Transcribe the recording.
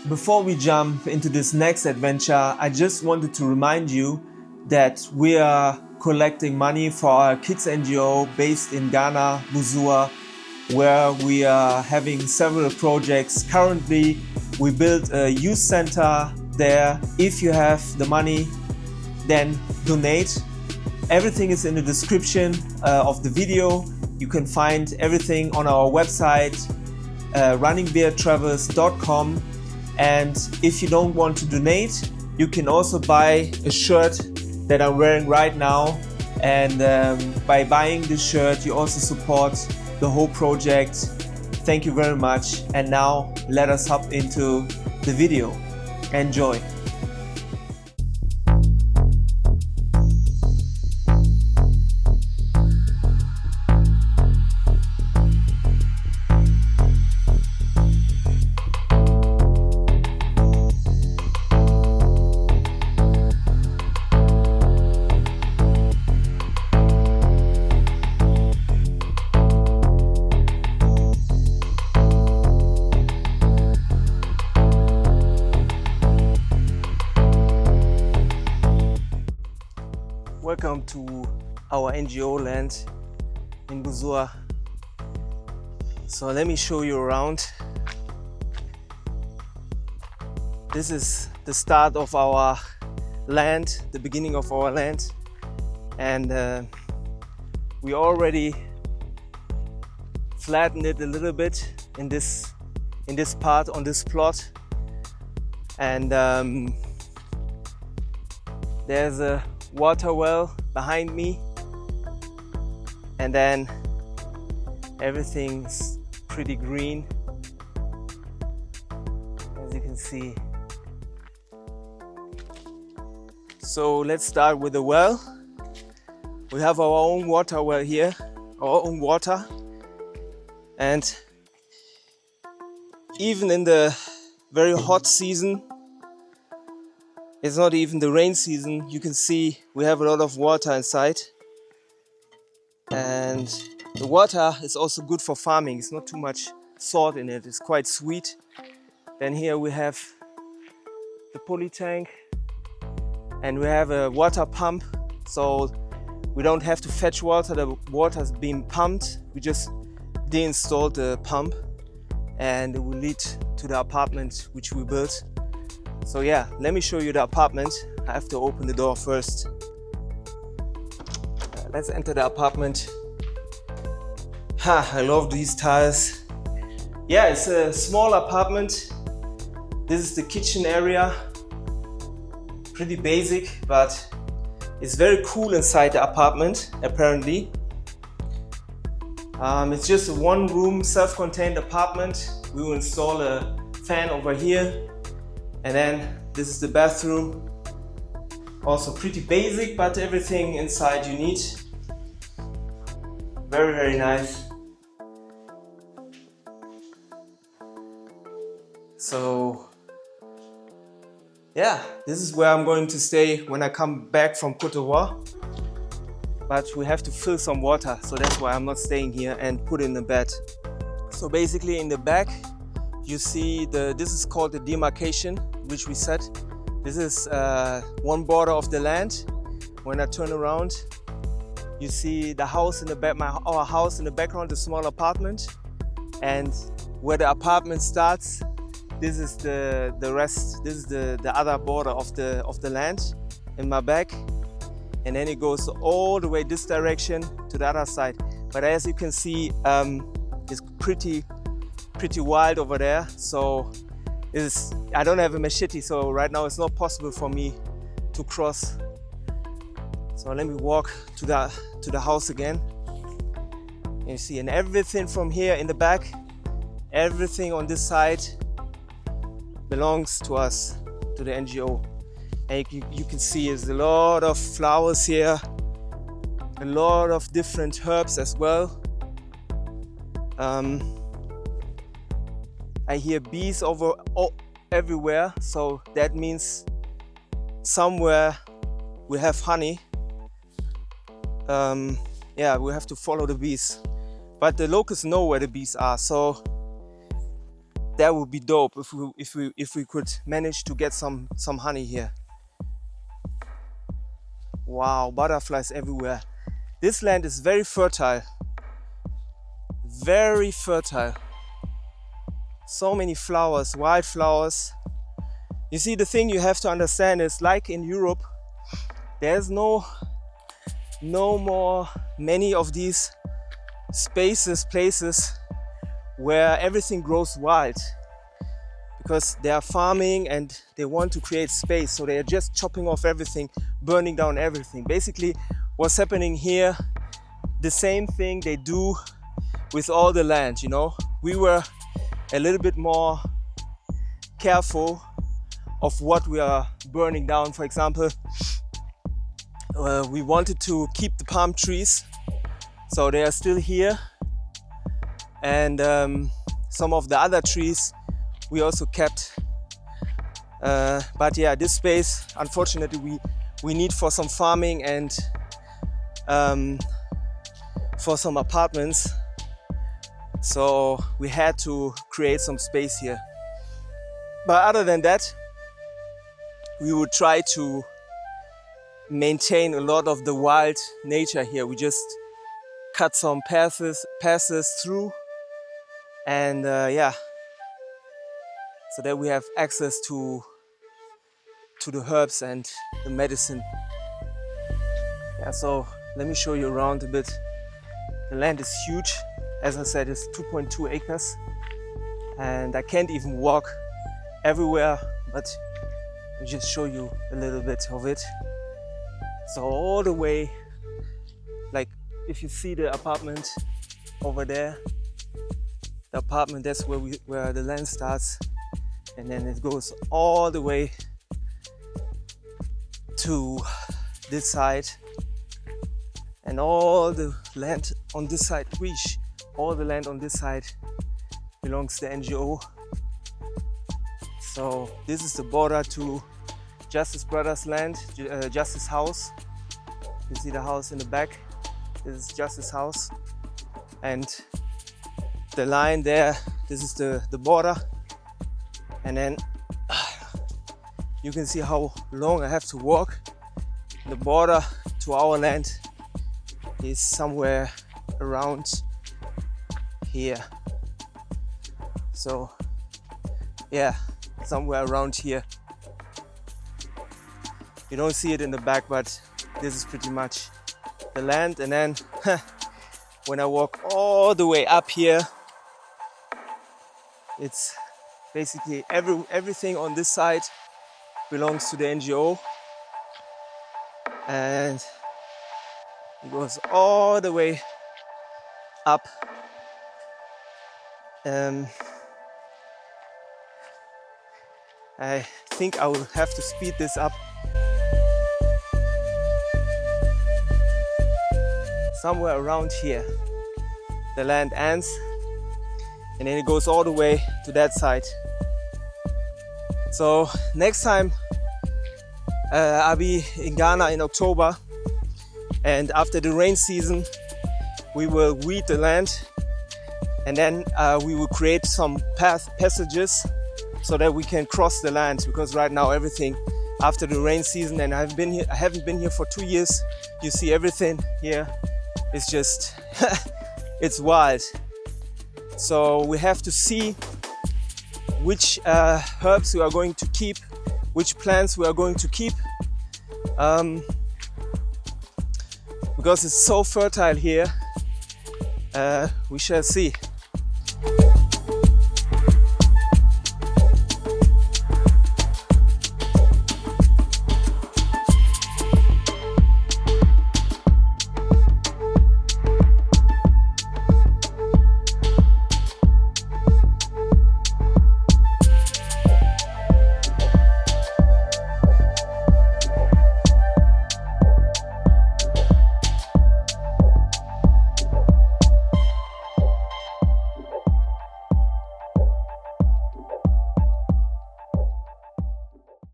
Before we jump into this next adventure, I just wanted to remind you that we are collecting money for our kids NGO based in Ghana, Busua, where we are having several projects. Currently, we built a youth center there. If you have the money, then donate. Everything is in the description of the video. You can find everything on our website, runningbeartravels.com. And if you don't want to donate, you can also buy a shirt that I'm wearing right now. And by buying this shirt, you also support the whole project. Thank you very much. And now let us hop into the video. Enjoy. Welcome to our NGO land in Busua. So let me show you around. This is the start of our land, the beginning of our land, and we already flattened it a little bit in this part on this plot, and there's a water well behind me, and then everything's pretty green, as you can see. So let's start with the well. We have our own water well here, our own water, and even in the very hot season, it's not even the rain season, you can see we have a lot of water inside. And the water is also good for farming. It's not too much salt in it, it's quite sweet. Then here we have the poly tank, and we have a water pump, so we don't have to fetch water, the water is being pumped. We just deinstalled the pump, and it will lead to the apartment which we built. So yeah, let me show you the apartment. I have to open the door first. Let's enter the apartment. I love these tiles. Yeah, it's a small apartment. This is the kitchen area. Pretty basic, but it's very cool inside the apartment, apparently. It's just a one-room, self-contained apartment. We will install a fan over here. And then this is the bathroom. Also pretty basic, but everything inside you need. Very, very nice. So yeah, this is where I'm going to stay when I come back from Cote d'Ivoire. But we have to fill some water, so that's why I'm not staying here and put in the bed. So basically in the back, you see this is called the demarcation, which we set. This is one border of the land. When I turn around, you see the house in the back, our house in the background, the small apartment. And where the apartment starts, this is the rest. This is the other border of the land in my back. And then it goes all the way this direction to the other side. But as you can see, it's pretty wild over there. So I don't have a machete, so right now it's not possible for me to cross. So let me walk to the house again. And you see, and everything from here in the back, everything on this side belongs to us, to the NGO. And you can see there's a lot of flowers here, a lot of different herbs as well. I hear bees everywhere, so that means somewhere we have honey. Yeah, we have to follow the bees. But the locals know where the bees are, so That would be dope if we could manage to get some honey here. Wow, butterflies everywhere. This land is very fertile. Very fertile. So many flowers, wildflowers. You see, the thing you have to understand is, like in Europe, there's no more many of these spaces, places where everything grows wild, because they are farming and they want to create space, so they are just chopping off everything, burning down everything. Basically, what's happening here, the same thing they do with all the land, you know. We were a little bit more careful of what we are burning down. For example, we wanted to keep the palm trees, so they are still here, and some of the other trees we also kept, but yeah, this space unfortunately we need for some farming and for some apartments, so we had to create some space here. But other than that, we would try to maintain a lot of the wild nature here. We just cut some passes through, and yeah, so that we have access to the herbs and the medicine. Yeah, so let me show you around a bit. The land is huge. As I said, it's 2.2 acres, and I can't even walk everywhere, but I'll just show you a little bit of it. So all the way, like if you see the apartment over there, the apartment, that's where the land starts, and then it goes all the way to this side, and all the land on this side, all the land on this side belongs to NGO. So this is the border to Justice Brothers' land, Justice House. You see the house in the back. This is Justice House, and the line there, this is the border, and then you can see how long I have to walk. The border to our land is somewhere around here. So yeah, somewhere around here. You don't see it in the back, but this is pretty much the land. And then when I walk all the way up here, it's basically everything on this side belongs to the NGO, and it goes all the way up. I think I will have to speed this up. Somewhere around here, the land ends, and then it goes all the way to that side. So next time I'll be in Ghana in October, and after the rain season we will weed the land, and then we will create some passages so that we can cross the land, because right now everything after the rain season, and I haven't been here for 2 years, you see everything here is just it's wild. So we have to see which herbs we are going to keep, which plants we are going to keep, because it's so fertile here. We shall see.